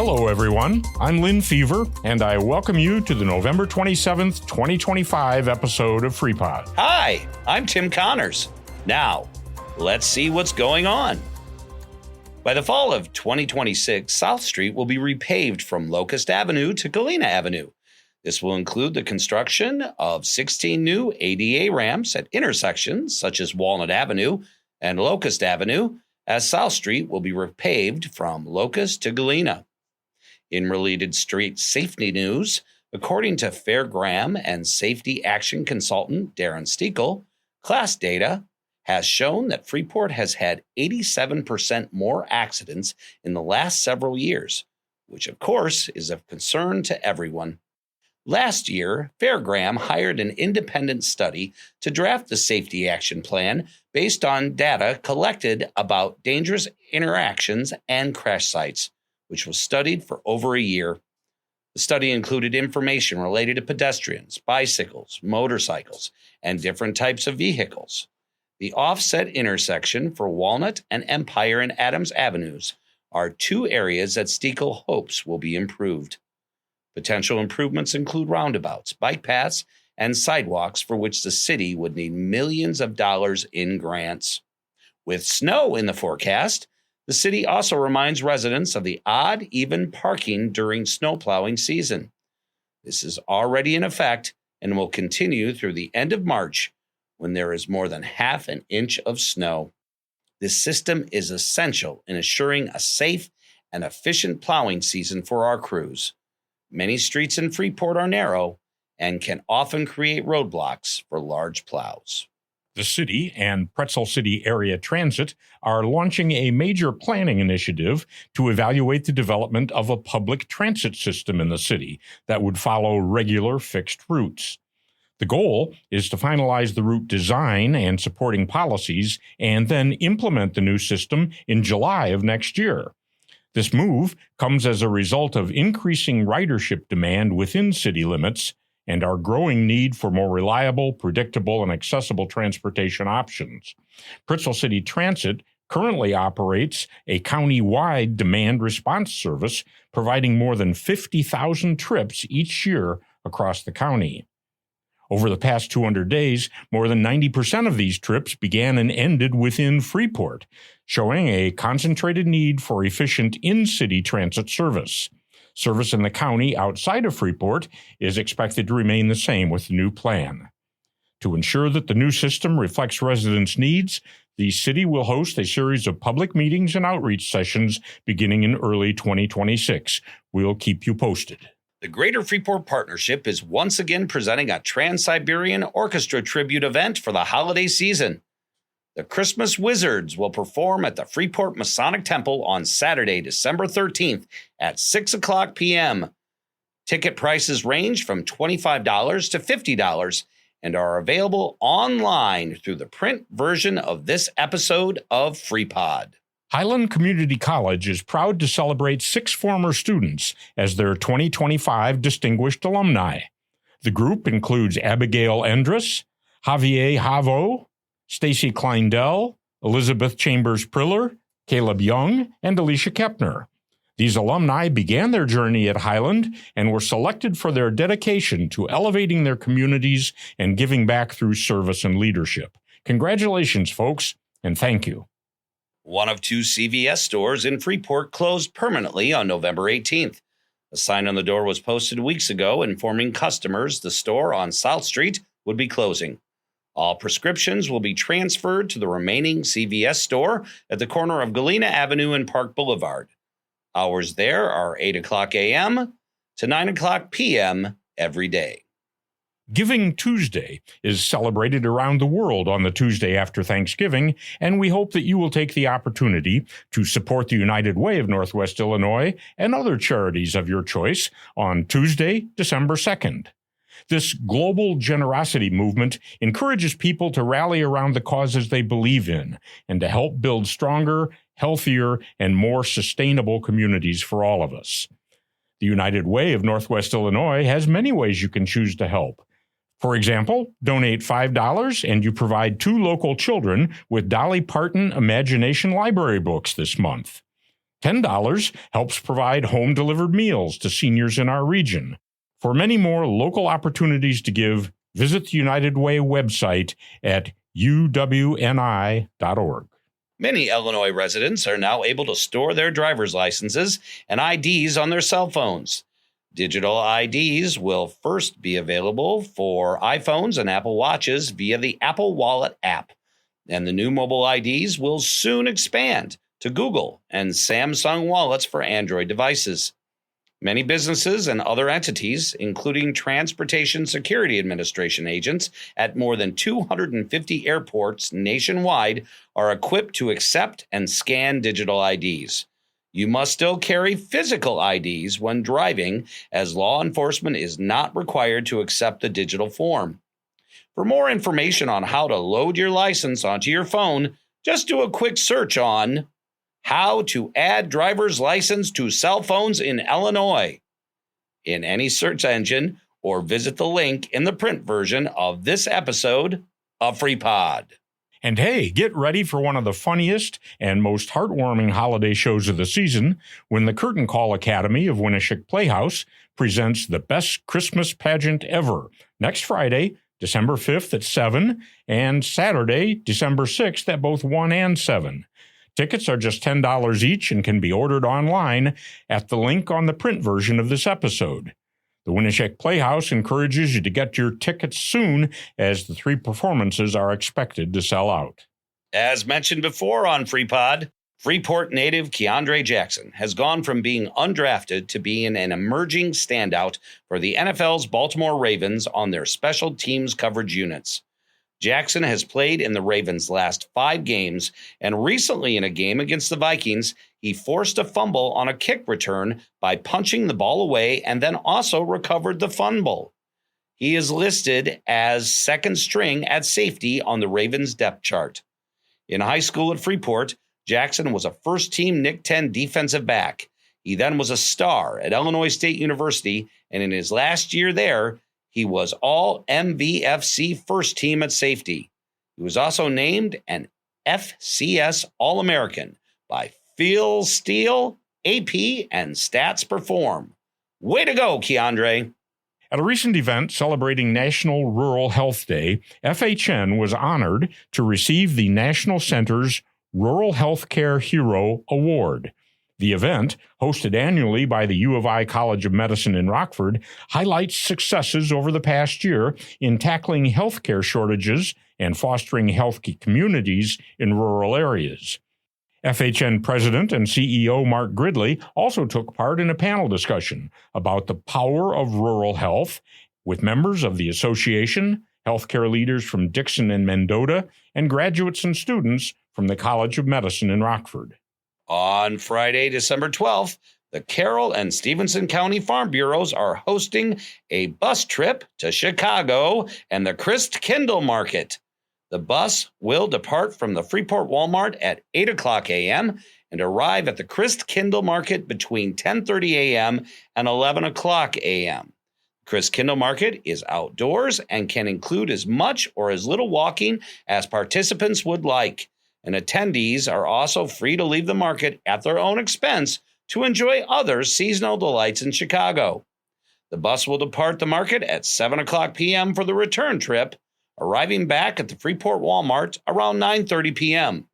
Hello, everyone. I'm Lynn Fever, and I welcome you to the November 27th, 2025 episode of Freeport. Hi, I'm Tim Connors. Now, let's see what's going on. By the fall of 2026, South Street will be repaved from Locust Avenue to Galena Avenue. This will include the construction of 16 new ADA ramps at intersections such as Walnut Avenue and Locust Avenue, as South Street will be repaved from Locust to Galena. In related street safety news, according to Fairgram and safety action consultant Darren Steekel, class data has shown that Freeport has had 87% more accidents in the last several years, which of course is of concern to everyone. Last year, Fairgram hired an independent study to draft the safety action plan based on data collected about dangerous interactions and crash sites, which was studied for over a year. The study included information related to pedestrians, bicycles, motorcycles, and different types of vehicles. The offset intersection for Walnut and Empire and Adams Avenues are two areas that Steekel hopes will be improved. Potential improvements include roundabouts, bike paths, and sidewalks for which the city would need millions of dollars in grants. With snow in the forecast, the city also reminds residents of the odd, even parking during snowplowing season. This is already in effect and will continue through the end of March when there is more than half an inch of snow. This system is essential in assuring a safe and efficient plowing season for our crews. Many streets in Freeport are narrow and can often create roadblocks for large plows. The city and Pretzel City Area Transit are launching a major planning initiative to evaluate the development of a public transit system in the city that would follow regular fixed routes. The goal is to finalize the route design and supporting policies and then implement the new system in July of next year. This move comes as a result of increasing ridership demand within city limits and our growing need for more reliable, predictable, and accessible transportation options. Pretzel City Transit currently operates a county-wide demand response service, providing more than 50,000 trips each year across the county. Over the past 200 days, more than 90% of these trips began and ended within Freeport, showing a concentrated need for efficient in-city transit service. Service in the county outside of Freeport is expected to remain the same with the new plan. To ensure that the new system reflects residents' needs, the city will host a series of public meetings and outreach sessions beginning in early 2026. We'll keep you posted. The Greater Freeport Partnership is once again presenting a Trans-Siberian Orchestra tribute event for the holiday season. The Christmas Wizards will perform at the Freeport Masonic Temple on Saturday, December 13th at 6 o'clock p.m. Ticket prices range from $25 to $50 and are available online through the print version of this episode of FreePod. Highland Community College is proud to celebrate 6 former students as their 2025 Distinguished Alumni. The group includes Abigail Endress, Javier Havo, Stacy Kleindell, Elizabeth Chambers-Priller, Caleb Young, and Alicia Kepner. These alumni began their journey at Highland and were selected for their dedication to elevating their communities and giving back through service and leadership. Congratulations, folks, and thank you. One of 2 CVS stores in Freeport closed permanently on November 18th. A sign on the door was posted weeks ago informing customers the store on South Street would be closing. All prescriptions will be transferred to the remaining CVS store at the corner of Galena Avenue and Park Boulevard. Hours there are 8 o'clock a.m. to 9 o'clock p.m. every day. Giving Tuesday is celebrated around the world on the Tuesday after Thanksgiving, and we hope that you will take the opportunity to support the United Way of Northwest Illinois and other charities of your choice on Tuesday, December 2nd. This global generosity movement encourages people to rally around the causes they believe in and to help build stronger, healthier, and more sustainable communities for all of us. The United Way of Northwest Illinois has many ways you can choose to help. For example, donate $5 and you provide 2 local children with Dolly Parton Imagination Library books this month. $10 helps provide home-delivered meals to seniors in our region. For many more local opportunities to give, visit the United Way website at uwni.org. Many Illinois residents are now able to store their driver's licenses and IDs on their cell phones. Digital IDs will first be available for iPhones and Apple Watches via the Apple Wallet app, and the new mobile IDs will soon expand to Google and Samsung wallets for Android devices. Many businesses and other entities, including Transportation Security Administration agents at more than 250 airports nationwide, are equipped to accept and scan digital IDs. You must still carry physical IDs when driving, as law enforcement is not required to accept the digital form. For more information on how to load your license onto your phone, just do a quick search on how to add driver's license to cell phones in Illinois in any search engine, or visit the link in the print version of this episode of FreePod. And hey, get ready for one of the funniest and most heartwarming holiday shows of the season when the Curtain Call Academy of Winneshiek Playhouse presents the best Christmas pageant ever next Friday, December 5th at 7, and Saturday, December 6th at both 1 and 7. Tickets are just $10 each and can be ordered online at the link on the print version of this episode. The Winneshiek Playhouse encourages you to get your tickets soon, as the 3 performances are expected to sell out. As mentioned before on FreePod, Freeport native Keandre Jackson has gone from being undrafted to being an emerging standout for the NFL's Baltimore Ravens on their special teams coverage units. Jackson has played in the Ravens' last 5 games, and recently in a game against the Vikings, he forced a fumble on a kick return by punching the ball away and then also recovered the fumble. He is listed as second string at safety on the Ravens depth chart. In high school at Freeport, Jackson was a first-team Nick 10 defensive back. He then was a star at Illinois State University, and in his last year there, he was all MVFC first team at safety. He was also named an FCS All-American by Phil Steele, AP, and Stats Perform. Way to go, Keandre. At a recent event celebrating National Rural Health Day, FHN was honored to receive the National Center's Rural Healthcare Hero Award. The event, hosted annually by the U of I College of Medicine in Rockford, highlights successes over the past year in tackling healthcare shortages and fostering healthy communities in rural areas. FHN President and CEO Mark Gridley also took part in a panel discussion about the power of rural health with members of the association, healthcare leaders from Dixon and Mendota, and graduates and students from the College of Medicine in Rockford. On Friday, December 12th, the Carroll and Stevenson County Farm Bureaus are hosting a bus trip to Chicago and the Christkindl Market. The bus will depart from the Freeport Walmart at 8 o'clock a.m. and arrive at the Christkindl Market between 10:30 a.m. and 11 o'clock a.m. Christkindl Market is outdoors and can include as much or as little walking as participants would like. And attendees are also free to leave the market at their own expense to enjoy other seasonal delights in Chicago. The bus will depart the market at 7 o'clock p.m. for the return trip, arriving back at the Freeport Walmart around 9:30 p.m.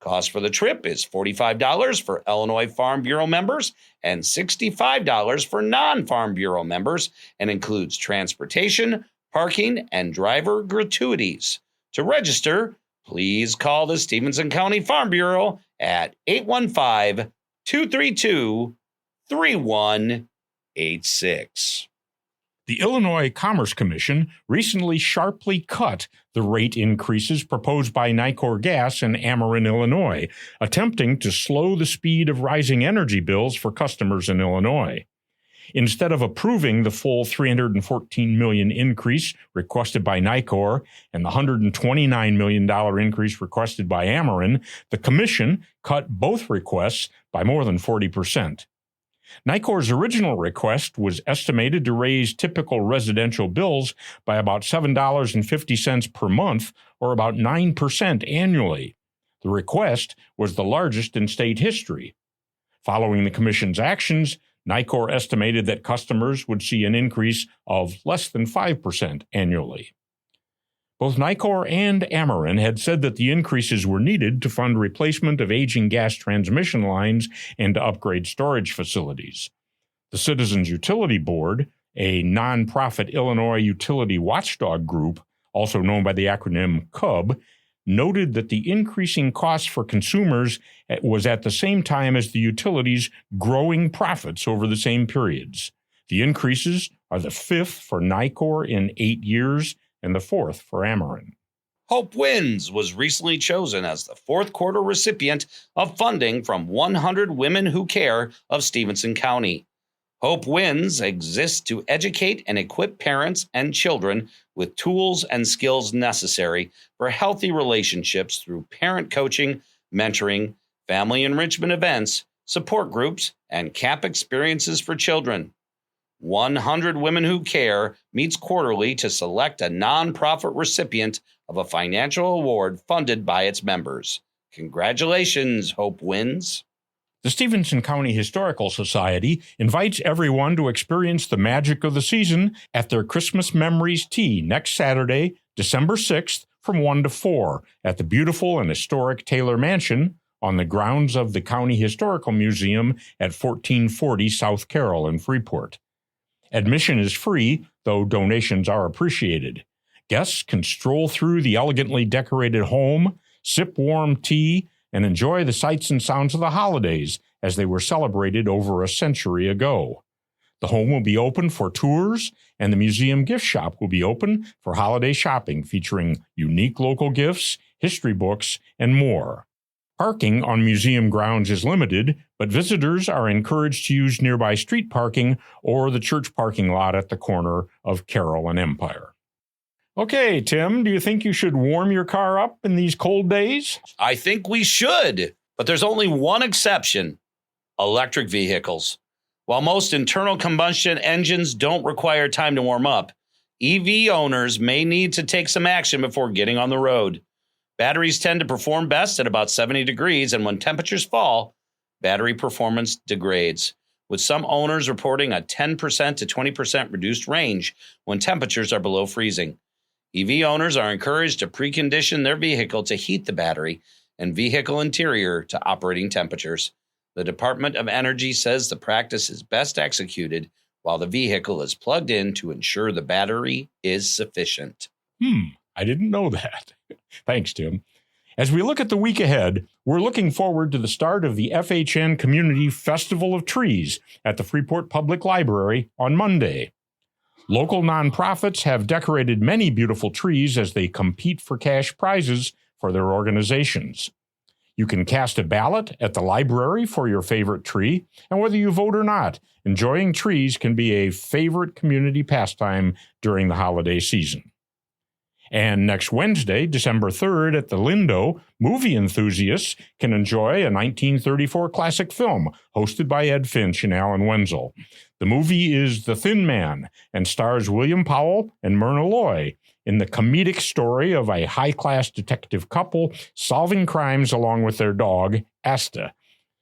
Cost for the trip is $45 for Illinois Farm Bureau members and $65 for non-Farm Bureau members, and includes transportation, parking, and driver gratuities. To register, please call the Stevenson County Farm Bureau at 815-232-3186. The Illinois Commerce Commission recently sharply cut the rate increases proposed by Nicor Gas in Ameren, Illinois, attempting to slow the speed of rising energy bills for customers in Illinois. Instead of approving the full $314 million increase requested by Nicor and the $129 million increase requested by Ameren, the Commission cut both requests by more than 40%. Nicor's original request was estimated to raise typical residential bills by about $7.50 per month, or about 9% annually. The request was the largest in state history. Following the Commission's actions, NICOR estimated that customers would see an increase of less than 5% annually. Both NICOR and Ameren had said that the increases were needed to fund replacement of aging gas transmission lines and to upgrade storage facilities. The Citizens Utility Board, a nonprofit Illinois utility watchdog group, also known by the acronym CUB, noted that the increasing costs for consumers was at the same time as the utilities' growing profits over the same periods. The increases are the fifth for NICOR in 8 years and the fourth for Ameren. Hope Wins was recently chosen as the fourth quarter recipient of funding from 100 Women Who Care of Stephenson County. Hope Wins exists to educate and equip parents and children with tools and skills necessary for healthy relationships through parent coaching, mentoring, family enrichment events, support groups, and camp experiences for children. 100 Women Who Care meets quarterly to select a nonprofit recipient of a financial award funded by its members. Congratulations, Hope Wins. The Stephenson County Historical Society invites everyone to experience the magic of the season at their Christmas Memories Tea next Saturday, December 6th from 1 to 4 at the beautiful and historic Taylor Mansion on the grounds of the County Historical Museum at 1440 South Carroll in Freeport. Admission is free, though donations are appreciated. Guests can stroll through the elegantly decorated home, sip warm tea, and enjoy the sights and sounds of the holidays as they were celebrated over a century ago. The home will be open for tours, and the museum gift shop will be open for holiday shopping featuring unique local gifts, history books, and more. Parking on museum grounds is limited, but visitors are encouraged to use nearby street parking or the church parking lot at the corner of Carroll and Empire. Okay, Tim, do you think you should warm your car up in these cold days? I think we should, but there's only one exception: electric vehicles. While most internal combustion engines don't require time to warm up, EV owners may need to take some action before getting on the road. Batteries tend to perform best at about 70 degrees, and when temperatures fall, battery performance degrades, with some owners reporting a 10% to 20% reduced range when temperatures are below freezing. EV owners are encouraged to precondition their vehicle to heat the battery and vehicle interior to operating temperatures. The Department of Energy says the practice is best executed while the vehicle is plugged in to ensure the battery is sufficient. I didn't know that. Thanks, Tim. As we look at the week ahead, we're looking forward to the start of the FHN Community Festival of Trees at the Freeport Public Library on Monday. Local nonprofits have decorated many beautiful trees as they compete for cash prizes for their organizations. You can cast a ballot at the library for your favorite tree, and whether you vote or not, enjoying trees can be a favorite community pastime during the holiday season. And next Wednesday, December 3rd, at the Lindo, movie enthusiasts can enjoy a 1934 classic film hosted by Ed Finch and Alan Wenzel. The movie is The Thin Man and stars William Powell and Myrna Loy in the comedic story of a high-class detective couple solving crimes along with their dog, Asta.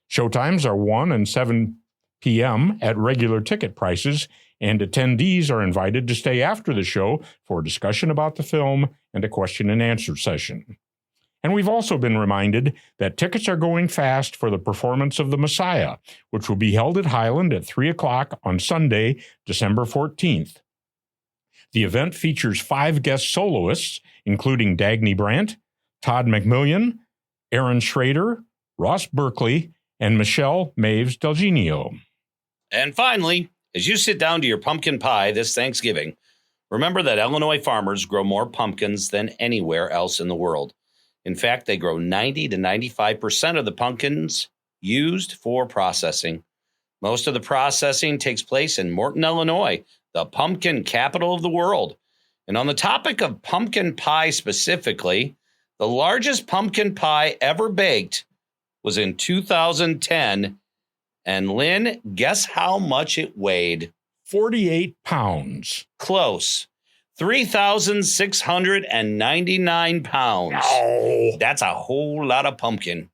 Showtimes are 1 and 7 p.m. at regular ticket prices, and attendees are invited to stay after the show for a discussion about the film and a question and answer session. And we've also been reminded that tickets are going fast for the performance of The Messiah, which will be held at Highland at 3 o'clock on Sunday, December 14th. The event features 5 guest soloists, including Dagny Brandt, Todd McMillian, Aaron Schrader, Ross Berkeley, and Michelle Maves Delgenio. And finally, as you sit down to your pumpkin pie this Thanksgiving, remember that Illinois farmers grow more pumpkins than anywhere else in the world. In fact, they grow 90 to 95% of the pumpkins used for processing. Most of the processing takes place in Morton, Illinois, the pumpkin capital of the world. And on the topic of pumpkin pie specifically, the largest pumpkin pie ever baked was in 2010. And Lynn, guess how much it weighed? 48 pounds. Close. 3,699 pounds. Oh. That's a whole lot of pumpkin.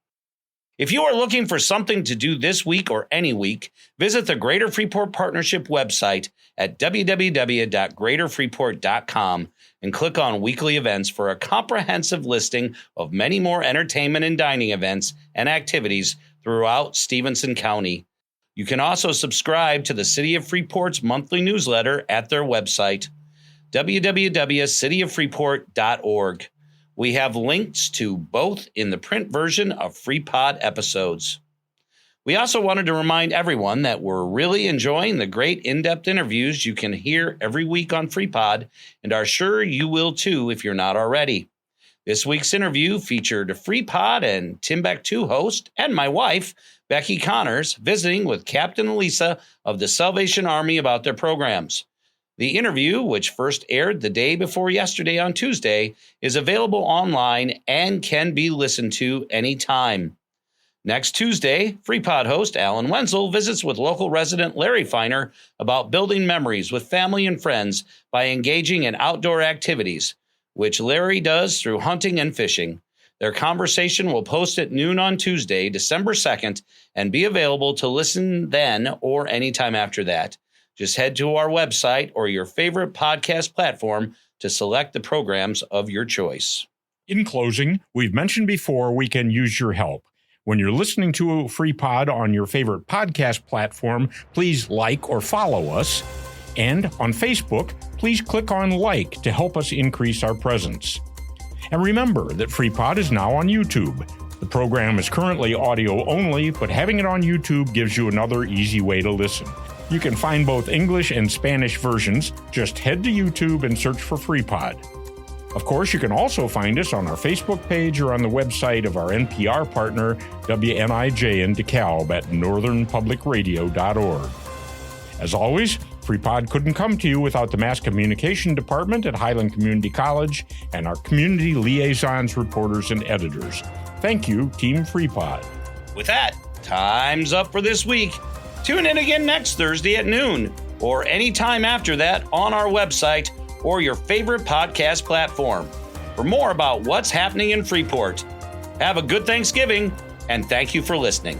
If you are looking for something to do this week or any week, visit the Greater Freeport Partnership website at www.greaterfreeport.com and click on weekly events for a comprehensive listing of many more entertainment and dining events and activities throughout Stevenson County. You can also subscribe to the City of Freeport's monthly newsletter at their website, www.cityoffreeport.org. We have links to both in the print version of FreePod episodes. We also wanted to remind everyone that we're really enjoying the great in-depth interviews you can hear every week on FreePod, and are sure you will too if you're not already. This week's interview featured FreePod and Timbuktu host and my wife, Becky Connors, visiting with Captain Elisa of the Salvation Army about their programs. The interview, which first aired the day before yesterday on Tuesday, is available online and can be listened to anytime. Next Tuesday, FreePod host Alan Wenzel visits with local resident Larry Feiner about building memories with family and friends by engaging in outdoor activities, which Larry does through hunting and fishing. Their conversation will post at noon on Tuesday, December 2nd, and be available to listen then or anytime after that. Just head to our website or your favorite podcast platform to select the programs of your choice. In closing, we've mentioned before we can use your help. When you're listening to a FreePod on your favorite podcast platform, please like or follow us. And on Facebook, please click on like to help us increase our presence. And remember that FreePod is now on YouTube. The program is currently audio only, but having it on YouTube gives you another easy way to listen. You can find both English and Spanish versions. Just head to YouTube and search for FreePod. Of course, you can also find us on our Facebook page or on the website of our NPR partner, WNIJ in DeKalb at northernpublicradio.org. As always, FreePod couldn't come to you without the Mass Communication Department at Highland Community College and our community liaisons, reporters, and editors. Thank you, Team FreePod. With that, time's up for this week. Tune in again next Thursday at noon or anytime after that on our website or your favorite podcast platform for more about what's happening in Freeport. Have a good Thanksgiving, and thank you for listening.